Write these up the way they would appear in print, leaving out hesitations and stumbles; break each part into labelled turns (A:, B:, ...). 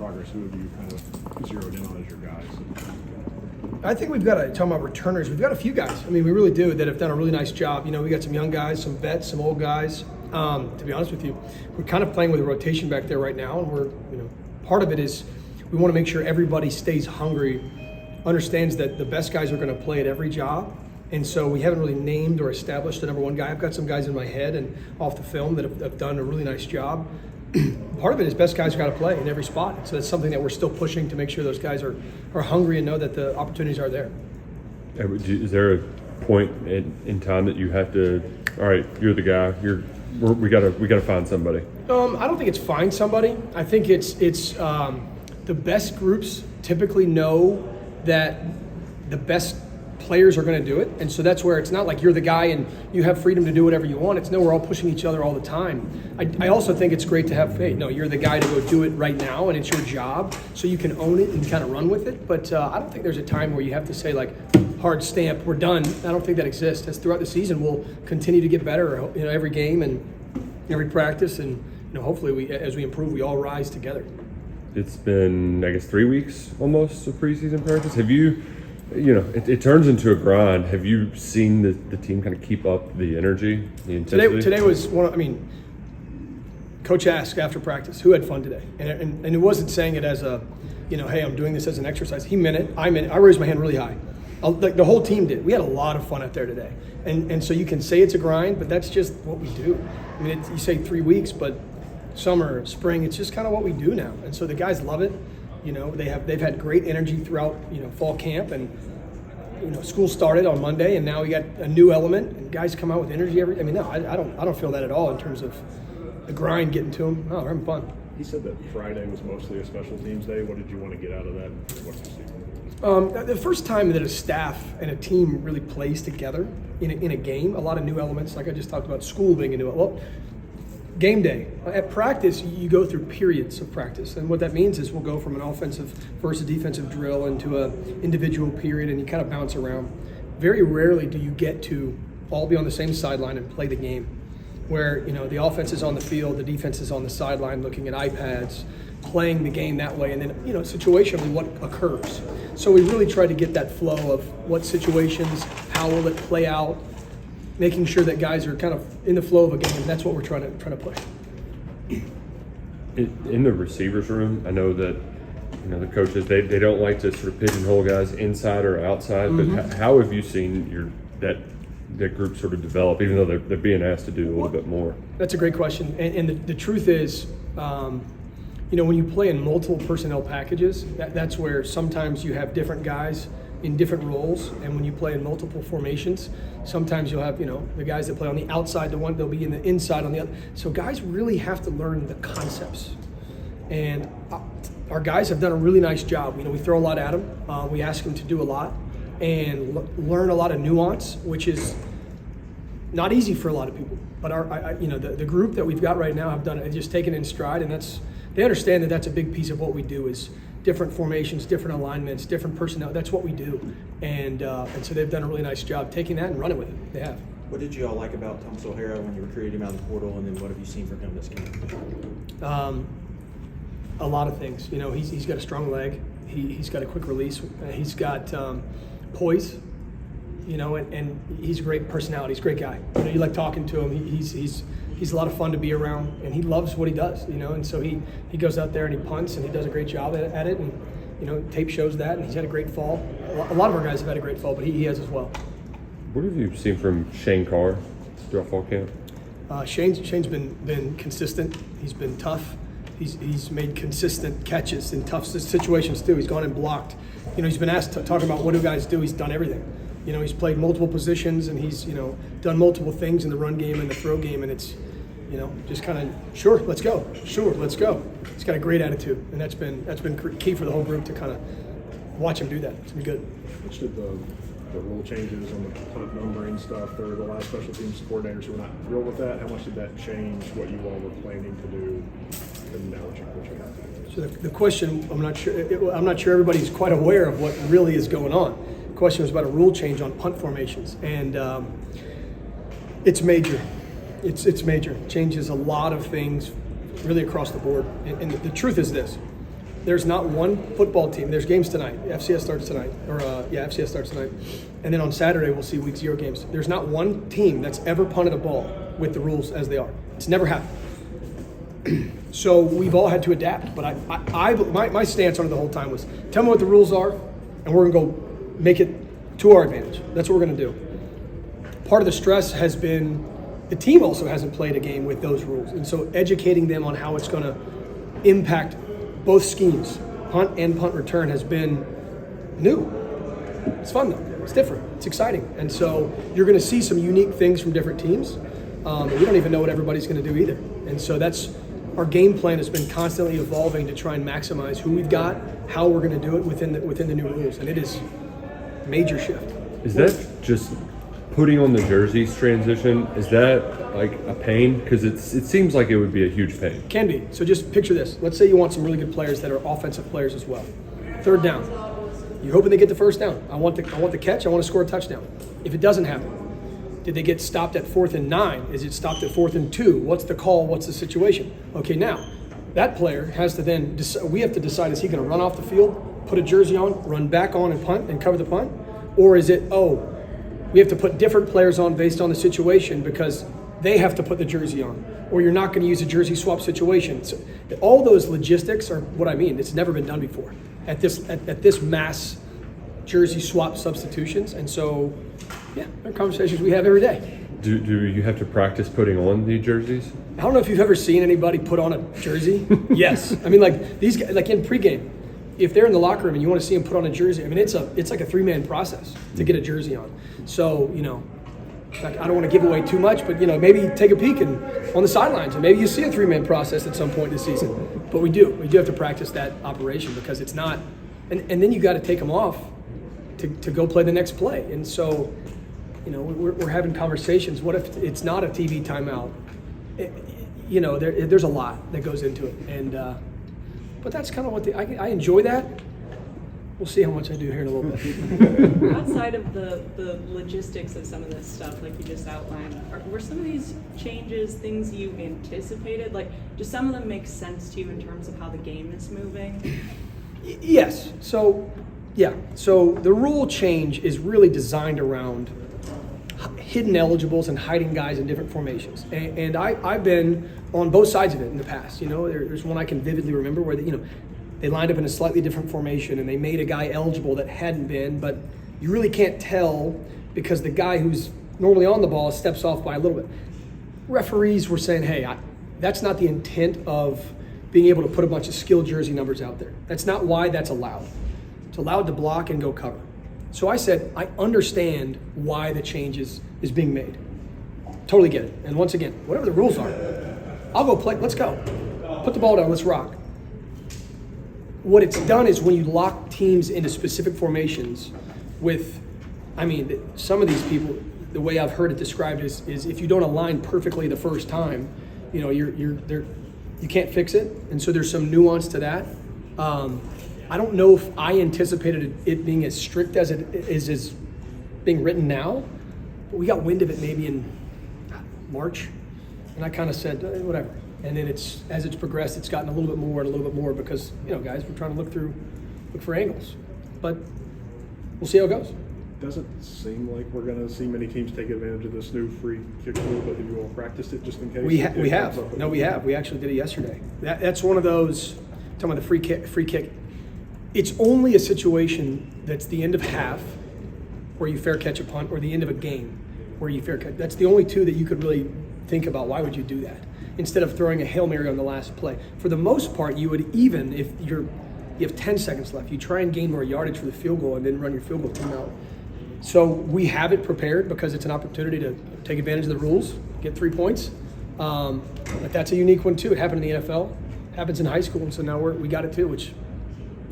A: progress, who have you kind of zeroed in on as your guys?
B: I think we've got talking about returners, we've got a few guys. I mean, we really do, that have done a really nice job. You know, we got some young guys, some vets, some old guys. To be honest with you, we're kind of playing with a rotation back there right now, and we're, you know, part of it is we want to make sure everybody stays hungry, understands that the best guys are going to play at every job. And so we haven't really named or established the number one guy. I've got some guys in my head and off the film that have done a really nice job. Part of it is best guys got to play in every spot. So that's something that we're still pushing to make sure those guys are hungry and know that the opportunities are there.
C: Is there a point in time that you have to, all right, you're the guy, we gotta find somebody?
B: I don't think it's find somebody. I think it's the best groups typically know that the best players are going to do it, and so that's where it's not like you're the guy and you have freedom to do whatever you want. It's no, we're all pushing each other all the time. I also think it's great to have, hey, no, you're the guy to go do it right now, and it's your job, so you can own it and kind of run with it. But I don't think there's a time where you have to say, like, hard stamp, we're done. I don't think that exists. As throughout the season, we'll continue to get better, you know, every game and every practice, and, you know, hopefully as we improve, we all rise together.
C: It's been, I guess, 3 weeks almost of preseason practice. Have you, you know, it turns into a grind. Have you seen the team kind of keep up the energy, the intensity?
B: Today was one. I mean, Coach asked after practice, who had fun today? And it wasn't saying it as a, you know, hey, I'm doing this as an exercise. He meant it. I meant it. I raised my hand really high. Like the whole team did. We had a lot of fun out there today. And so you can say it's a grind, but that's just what we do. I mean, you say 3 weeks, but summer, spring, it's just kind of what we do now. And so the guys love it. You know, they've had great energy throughout, you know, fall camp, and, you know, school started on Monday, and now we got a new element, and guys come out with energy I mean, no, I don't feel that at all in terms of the grind getting to them. Oh, we're having fun.
A: He said that Friday was mostly a special teams day. What did you want to get out of that? What's your secret?
B: The first time that a staff and a team really plays together in a game, a lot of new elements, like I just talked about school being a new element. Well, game day. At practice, you go through periods of practice. And what that means is we'll go from an offensive versus defensive drill into an individual period, and you kind of bounce around. Very rarely do you get to all be on the same sideline and play the game, where, you know, the offense is on the field, the defense is on the sideline looking at iPads, playing the game that way, and then, you know, situationally what occurs. So we really try to get that flow of what situations, how will it play out, making sure that guys are kind of in the flow of a game. That's what we're trying to push.
C: In the receivers room, I know that, you know, the coaches, they don't like to sort of pigeonhole guys inside or outside, but how have you seen that group sort of develop, even though they're being asked to do a little bit more?
B: That's a great question. And the truth is, you know, when you play in multiple personnel packages, that's where sometimes you have different guys in different roles, and when you play in multiple formations, sometimes you'll have, you know, the guys that play on the outside, they'll be in the inside on the other. So guys really have to learn the concepts, and our guys have done a really nice job. You know, we throw a lot at them. We ask them to do a lot and learn a lot of nuance, which is not easy for a lot of people. But you know, the group that we've got right now have done it, just taken it in stride, and they understand that that's a big piece of what we do is different formations, different alignments, different personnel. That's what we do, and so they've done a really nice job taking that and running with it. They have.
D: What did you all like about Thomas O'Hara when you recruited him out of the portal, and then what have you seen from him this camp?
B: A lot of things. You know, he's got a strong leg. He's got a quick release. He's got poise. You know, and he's a great personality. He's a great guy. You know, you like talking to him. He's a lot of fun to be around, and he loves what he does, you know, and so he goes out there and he punts, and he does a great job at it, and, you know, tape shows that, and he's had a great fall. A lot of our guys have had a great fall, but he has as well.
C: What have you seen from Shane Carr throughout fall camp?
B: Shane's been consistent. He's been tough. He's made consistent catches in tough situations too. He's gone and blocked. You know, he's been asked to talk about what do guys do. He's done everything. You know, he's played multiple positions, and he's, you know, done multiple things in the run game and the throw game, and it's, you know, just kind of, sure, let's go. Sure, let's go. He's got a great attitude, and that's been key for the whole group to kind of watch him do that. It's been good.
A: Which did the rule changes on the punt numbering stuff? There were the last special teams coordinators who were not thrilled with that. How much did that change what you all were planning to do, and now what you're have?
B: So the question, I'm not sure everybody's quite aware of what really is going on. The question was about a rule change on punt formations, and it's major. It's major. Changes a lot of things really across the board. And the truth is this: There's not one football team. There's games tonight. FCS starts tonight. FCS starts tonight. And then on Saturday, we'll see week 0 games. There's not one team that's ever punted a ball with the rules as they are. It's never happened. So we've all had to adapt. But my stance on it the whole time was, tell me what the rules are, and we're going to go make it to our advantage. That's what we're going to do. Part of the stress has been the team also hasn't played a game with those rules. And so educating them on how it's going to impact both schemes, punt and punt return, has been new. It's fun though. It's different. It's exciting. And so you're going to see some unique things from different teams. We don't even know what everybody's going to do either. And so that's our game plan has been constantly evolving to try and maximize who we've got, how we're going to do it within the new rules. And it is a major shift.
C: Is that just putting on the jerseys transition? Is that like a pain? Because it seems like it would be a huge pain.
B: Can be. So just picture this. Let's say you want some really good players that are offensive players as well. 3rd down. You're hoping they get the 1st down. I want the catch. I want to score a touchdown. If it doesn't happen, did they get stopped at 4th and 9? Is it stopped at 4th and 2? What's the call? What's the situation? Okay, now that player has to then we have to decide, is he going to run off the field, put a jersey on, run back on and punt and cover the punt? Or is it, we have to put different players on based on the situation because they have to put the jersey on, or you're not going to use a jersey swap situation. So all those logistics are what I mean. It's never been done before at this mass jersey swap substitutions. And so, yeah, they're conversations we have every day.
C: Do you have to practice putting on the jerseys?
B: I don't know if you've ever seen anybody put on a jersey. Yes. I mean, like these guys, like in pregame, if they're in the locker room and you want to see them put on a jersey, I mean, it's like a 3-man process to get a jersey on. So, I don't want to give away too much, but, maybe take a peek on the sidelines, and maybe you see a 3-man process at some point this season. But we do have to practice that operation because it's not, and then you got to take them off to go play the next play. And so, we're having conversations. What if it's not a TV timeout? There's a lot that goes into it. And, but that's kind of what I enjoy that. We'll see how much I do here in a little bit.
E: Outside of the logistics of some of this stuff, like you just outlined, were some of these changes things you anticipated? Like, do some of them make sense to you in terms of how the game is moving?
B: Yes. So the rule change is really designed around hidden eligibles and hiding guys in different formations. And I've been on both sides of it in the past. There's one I can vividly remember where they lined up in a slightly different formation and they made a guy eligible that hadn't been, but you really can't tell because the guy who's normally on the ball steps off by a little bit. Referees were saying, hey, that's not the intent of being able to put a bunch of skilled jersey numbers out there. That's not why that's allowed. It's allowed to block and go cover. So I said, I understand why the change is being made. Totally get it. And once again, whatever the rules are, I'll go play. Let's go. Put the ball down. Let's rock. What it's done is when you lock teams into specific formations some of these people, the way I've heard it described is if you don't align perfectly the first time, you can't fix it. And so there's some nuance to that. I don't know if I anticipated it being as strict as it is being written now, but we got wind of it maybe in March, and I kind of said, whatever. And then as it's progressed, it's gotten a little bit more because, guys, we're trying to look for angles. But we'll see how it goes.
A: Doesn't seem like we're going to see many teams take advantage of this new free kick rule, but have you all practiced it just in case?
B: We have. No, we have. We actually did it yesterday. That's one of those, talking about the free kick. It's only a situation that's the end of half where you fair catch a punt or the end of a game where you fair catch. That's the only two that you could really think about. Why would you do that? Instead of throwing a Hail Mary on the last play. For the most part, you would even, if you have 10 seconds left, you try and gain more yardage for the field goal and then run your field goal team out. So we have it prepared because it's an opportunity to take advantage of the rules, get 3 points. But that's a unique one too. It happened in the NFL, happens in high school, and so now we got it too, which,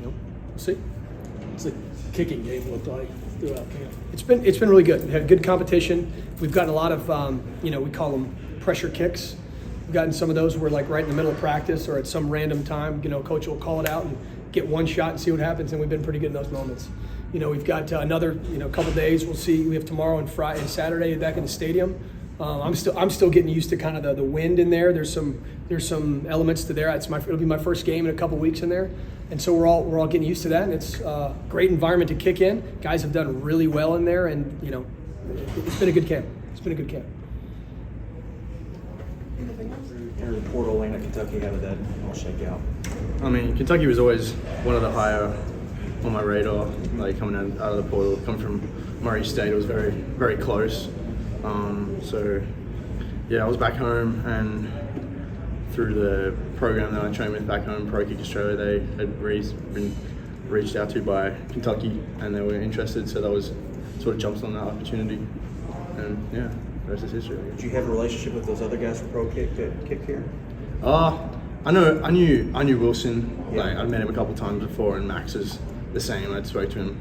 B: we'll see.
F: What's the kicking game look like throughout camp?
B: It's been really good. We had good competition. We've gotten a lot of, we call them pressure kicks. We've gotten some of those where like right in the middle of practice or at some random time, coach will call it out and get one shot and see what happens, and we've been pretty good in those moments. We've got another, couple days. We'll see. We have tomorrow and Friday and Saturday back in the stadium. I'm still getting used to kind of the wind in there. There's some elements to there. It'll be my first game in a couple weeks in there. And so we're all getting used to that, and it's a great environment to kick in. Guys have done really well in there, and it's been a good camp. It's been a good camp.
D: Enter the portal lane at Kentucky. How did that all shake out?
G: I mean, Kentucky was always one of the higher on my radar, like coming out of the portal. Coming from Murray State, it was very, very close. So, yeah, I was back home, and through the program that I trained with back home, Pro Kick Australia, they had been reached out to by Kentucky, and they were interested, so that was sort of jumps on that opportunity. And yeah, the rest is history.
D: Did you have a relationship with those other guys from Pro Kick that kick here?
G: I knew Wilson.
D: Yeah.
G: Like I'd met him a couple times before, and Max is the same. I'd spoke to him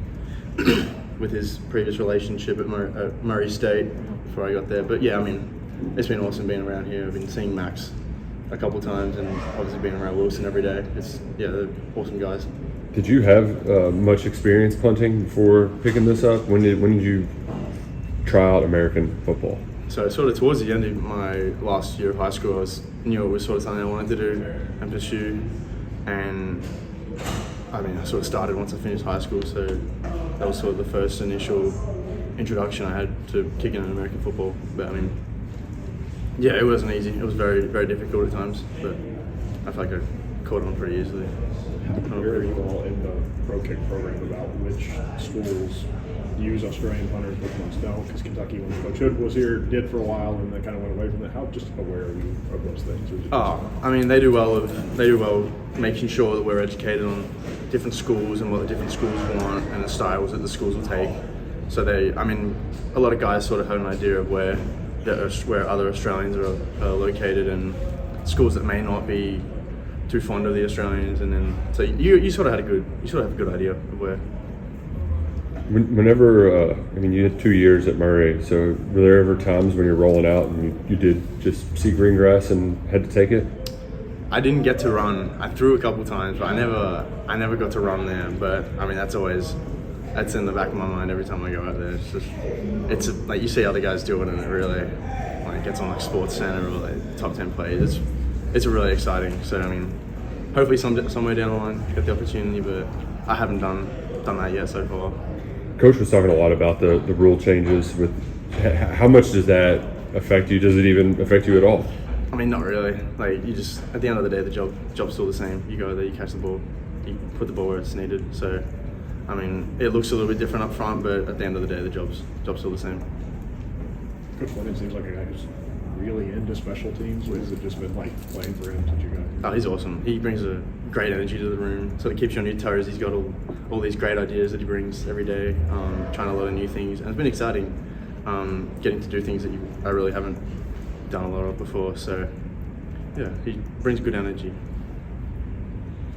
G: with his previous relationship at Murray State before I got there. But yeah, I mean, it's been awesome being around here. I've been seeing Max a couple times, and obviously being around Wilson every day. They're awesome guys.
C: Did you have much experience punting before picking this up? When did you try out American football?
G: So sort of towards the end of my last year of high school, knew it was sort of something I wanted to do and pursue. And I mean, I sort of started once I finished high school, so that was sort of the first initial introduction I had to kicking in American football. But I mean, yeah, it wasn't easy. It was very, very difficult at times, but I feel like I caught on pretty easily.
A: Where are you all in the Pro Kick program about which schools use Australian punters, which ones don't? Because Kentucky, when Coach Hood was here, did for a while, and then kind of went away from that. How just aware are you of those things? Or is it just-
G: I mean, they do well making sure that we're educated on different schools and what the different schools want and the styles that the schools will take. So a lot of guys sort of have an idea of where other Australians are located, and schools that may not be too fond of the Australians, and then so you sort of have a good idea of where.
C: Whenever, you had 2 years at Murray, so were there ever times when you're rolling out and you did just see green grass and had to take it?
G: I didn't get to run. I threw a couple times, but I never got to run there. But I mean, that's in the back of my mind every time I go out there. It's like you see other guys do it, and it really gets on like Sports Center or like top 10 plays. It's really exciting. So I mean, hopefully somewhere down the line get the opportunity, but I haven't done that yet so far.
C: Coach was talking a lot about the rule changes. With how much does that affect you? Does it even affect you at all?
G: I mean, not really. Like you just at the end of the day, the job's still the same. You go there, you catch the ball, you put the ball where it's needed. So, I mean, it looks a little bit different up front, but at the end of the day, the job's still the same.
A: Coach Fleming seems like a guy who's really into special teams. Or has it just been like playing for him since you got here?
G: Oh, he's awesome. He brings a great energy to the room, so it keeps you on your toes. He's got all these great ideas that he brings every day, trying a lot of new things, and it's been exciting getting to do things that I really haven't done a lot of before. So, yeah, he brings good energy.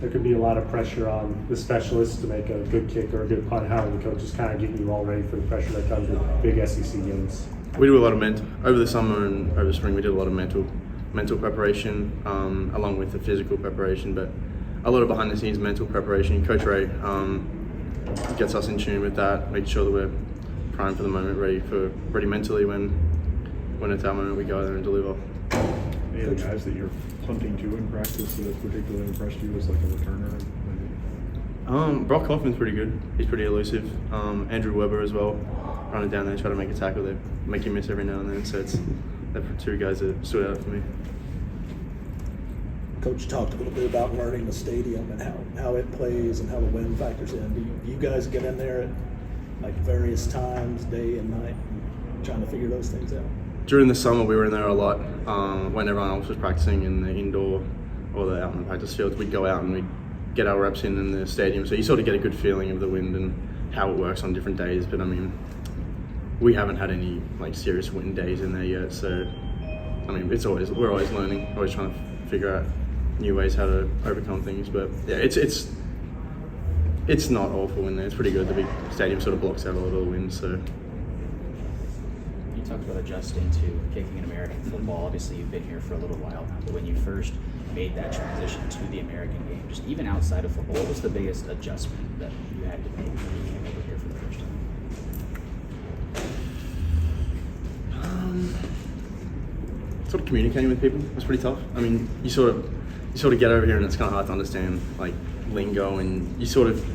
H: There could be a lot of pressure on the specialists to make a good kick or a good punt. How are the coaches kind of getting you all ready for the pressure that comes with big SEC games?
G: We do a lot of over the summer and over the spring. We did a lot of mental preparation along with the physical preparation, but a lot of behind the scenes mental preparation. Coach Ray gets us in tune with that, making sure that we're primed for the moment, ready mentally when it's our moment. We go there and deliver.
A: Any of the guys that you're punting to in practice that particularly impressed you as like a returner? Maybe?
G: Brock Hoffman's pretty good. He's pretty elusive. Andrew Weber as well, running down there, try to make a tackle. They make you miss every now and then. So they're two guys that stood out for me.
F: Coach talked a little bit about learning the stadium and how it plays and how the wind factors in. Do you guys get in there at like various times, day and night, trying to figure those things out?
G: During the summer, we were in there a lot. When everyone else was practicing in the indoor or the out in the practice fields, we'd go out and we'd get our reps in the stadium. So you sort of get a good feeling of the wind and how it works on different days. But I mean, we haven't had any like serious wind days in there yet. So I mean, we're always learning, always trying to figure out new ways how to overcome things. But yeah, it's not awful in there. It's pretty good. The big stadium sort of blocks out a lot of the wind. So.
I: You talked about adjusting to kicking in American football. Obviously, you've been here for a little while now, but when you first made that transition to the American game, just even outside of football, what was the biggest adjustment that you had to make when you came over here for the first time?
G: Sort of communicating with people was pretty tough. I mean, you sort of get over here and it's kind of hard to understand like lingo, and you sort of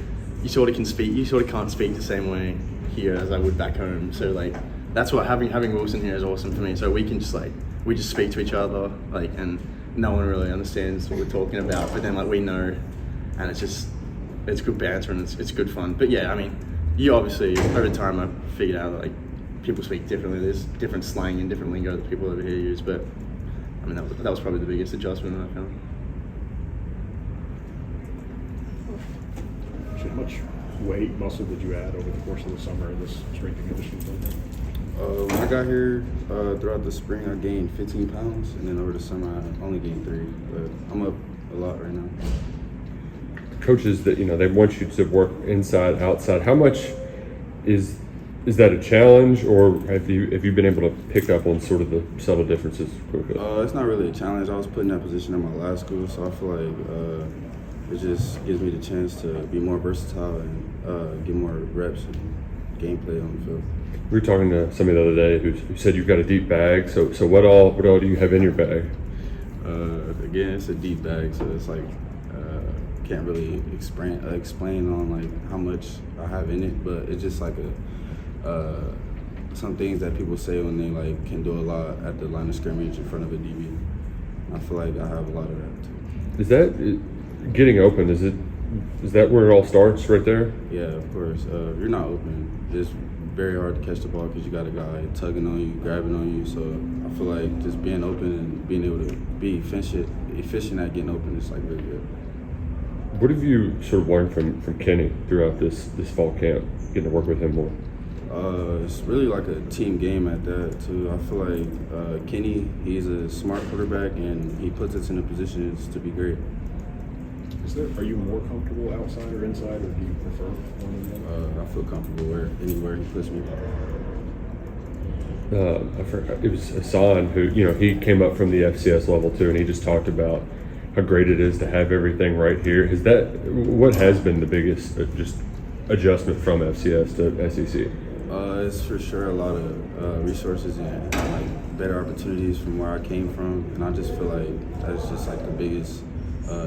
G: can't speak the same way here as I would back home. So like that's what having Wilson here is awesome for me. So we can just we just speak to each other and no one really understands what we're talking about, but then we know, and it's good banter and it's good fun. But yeah, I mean, you obviously over time I've figured out that people speak differently. There's different slang and different lingo that people over here use, but I mean that was probably the biggest adjustment I found.
A: How much weight, muscle did you add over the course of the summer in this strength and conditioning program?
J: When I got here, throughout the spring, I gained 15 pounds, and then over the summer, I only gained 3. But I'm up a lot right now.
C: Coaches that they want you to work inside, outside. How much is that a challenge, or have you been able to pick up on sort of the subtle differences quickly?
J: It's not really a challenge. I was put in that position in my last school, so I feel like it just gives me the chance to be more versatile and get more reps and gameplay on the field.
C: We were talking to somebody the other day who said you've got a deep bag. So what all do you have in your bag?
J: Again, it's a deep bag, so it's can't really explain on how much I have in it, but it's just some things that people say when they can do a lot at the line of scrimmage in front of a DB. I feel like I have a lot of that too.
C: Is that getting open? Is that where it all starts right there?
J: Yeah, of course. If you're not open, it's very hard to catch the ball because you got a guy tugging on you, grabbing on you. So I feel like just being open and being able to be efficient at getting open is really good.
C: What have you sort of learned from Kenny throughout this fall camp, getting to work with him more?
J: It's really like a team game at that too. I feel like Kenny, he's a smart quarterback and he puts us in a positions to be great.
A: Are you more comfortable outside or inside, or do you prefer one or the other?
J: I feel comfortable anywhere he puts me.
C: I forgot, it was Hassan who, he came up from the FCS level too, and he just talked about how great it is to have everything right here. What has been the biggest just adjustment from FCS to SEC?
J: It's for sure a lot of resources and better opportunities from where I came from, and I just feel like that's just the biggest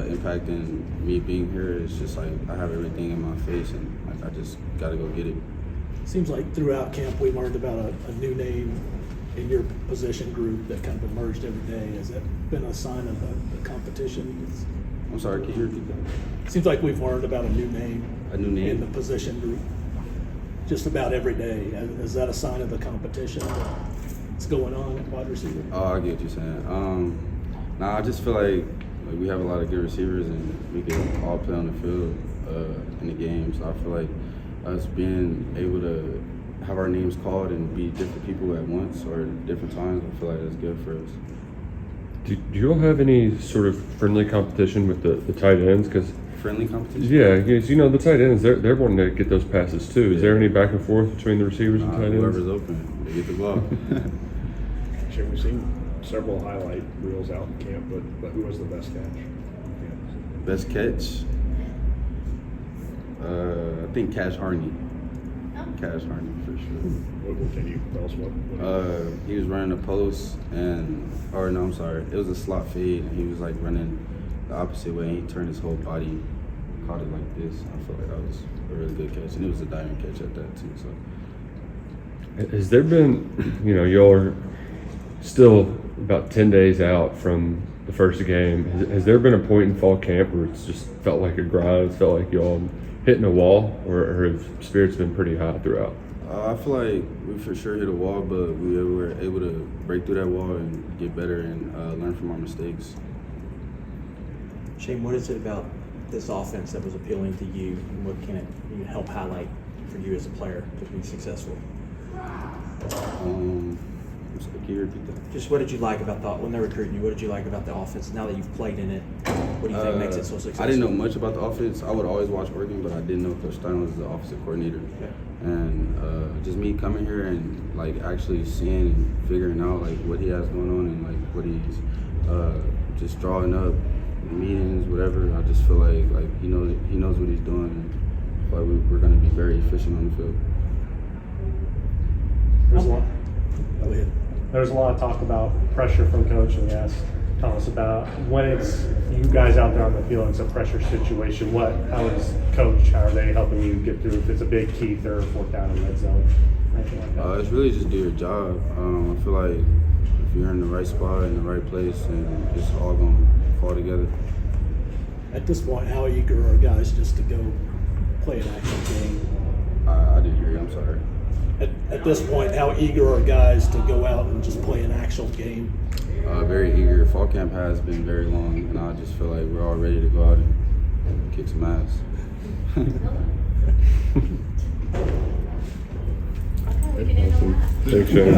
J: impact in me being here. Is just I have everything in my face, and I just got to go get it.
F: Seems like throughout camp we learned about a new name in your position group that kind of emerged every day. Has that been a sign of the competition?
J: I'm sorry, can you repeat that?
F: Seems like we've learned about a new name.
J: A new name?
F: In the position group just about every day. Is that a sign of the competition that's going on at wide receiver?
J: Oh, I get what you're saying. I just feel like we have a lot of good receivers and we can all play on the field in the game. So I feel like us being able to have our names called and be different people at once or at different times, I feel like that's good for us.
C: Do you all have any sort of friendly competition with the tight ends?
J: Friendly competition?
C: Yeah, because the tight ends, they're wanting to get those passes too. Is there any back and forth between the receivers and tight ends?
J: Whoever's open, they get the ball.
A: Actually, we've seen several highlight reels out in camp, but who was the best catch?
J: Best catch? I think Cash Harney. Cash Harney for sure.
A: What can you tell us what?
J: He was running a post it was a slot fade, and he was running the opposite way, and he turned his whole body, caught it like this. I felt like that was a really good catch, and it was a diving catch at that too. So,
C: has there been, y'all are still about 10 days out from the first game. Has there been a point in fall camp where it's just felt like a grind? It's felt like y'all hitting a wall, or have spirits been pretty high throughout?
J: I feel like we for sure hit a wall, but we were able to break through that wall and get better and learn from our mistakes.
D: Shane, what is it about this offense that was appealing to you, and what can it help highlight for you as a player to be successful?
J: Can you repeat that?
D: Just what did you like about when they're recruiting you? What did you like about the offense? Now that you've played in it, what do you think makes it so successful?
J: I didn't know much about the offense. I would always watch Oregon, but I didn't know Coach Stein was the offensive coordinator.
D: Yeah.
J: And just me coming here and actually seeing and figuring out what he has going on and what he's just drawing up meetings, whatever. I just feel like he knows what he's doing, and I feel like we're going to be very efficient on the field.
H: There's a lot.
F: Go ahead.
H: There's a lot of talk about pressure from coach, and we asked tell us about when it's you guys out there on the field, it's a pressure situation. How is coach? How are they helping you get through if it's a big key third or fourth down in red zone, anything like that?
J: It's really just do your job. I feel like if you're in the right spot in the right place, and it's all gonna fall together.
F: At this point, how eager are guys just to go play an actual game?
J: I didn't hear you. I'm sorry.
F: At this point, how eager are guys to go out and just play an actual game?
J: Very eager. Fall camp has been very long, and I just feel like we're all ready to go out and kick some ass.
C: Thanks, Shane.